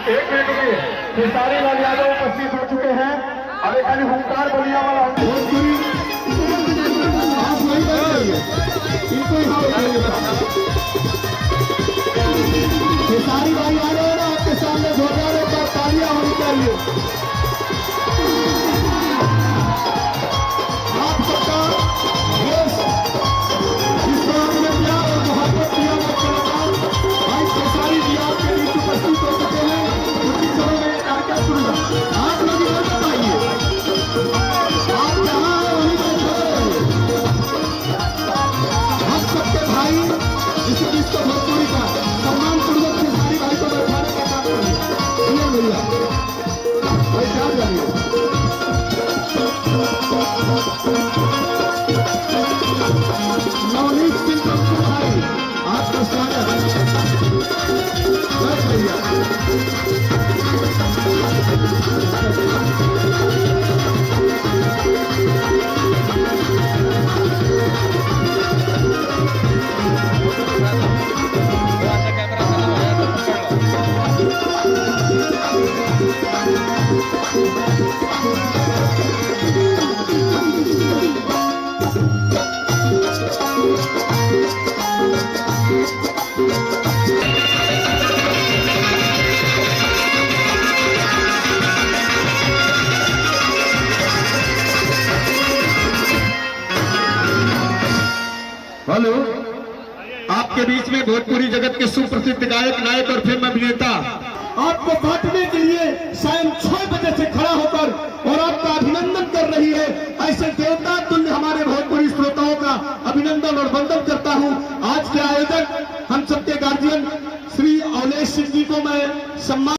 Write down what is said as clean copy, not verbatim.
एक मिनट के खेसारी लाल यादव उपस्थित हो चुके हैं। अब एक हुंकार बलिया वाला आप नहीं करेंगे, इनको खेसारी भाई आ रहे हैं ना आपके सामने, जोरदार पर तालियां होनी चाहिए। आप सबका इस बात में प्यार और मोहब्बत दिया भाई खेसारी जी आपके बीच उपस्थित हो चुके हैं। उसी समय में कार्यक्रम शुरू आप लोग इधर बताइए, आप जहाँ हैं वहीं बैठे। हम सबके भाई इस विश्व भोजपुरी का सम्मान पूर्वक खेसारी भाई को बैठाने का काम करेंगे। भैया भाई क्या जानिए नवनीत सिंह भाई आपका स्वागत भैया। हेलो, आपके बीच में भोजपुरी जगत के सुप्रसिद्ध गायक, नायक और फिल्म अभिनेता आपको बांटने के लिए शाम 6 बजे से खड़ा होकर और आपका अभिनंदन कर रही है। ऐसे देवता तुल्य हमारे भोजपुरी श्रोताओं का अभिनंदन और वंदन करता हूं। आज के आयोजक हम सबके गार्जियन श्री औलेश सिंह जी को मैं सम्मान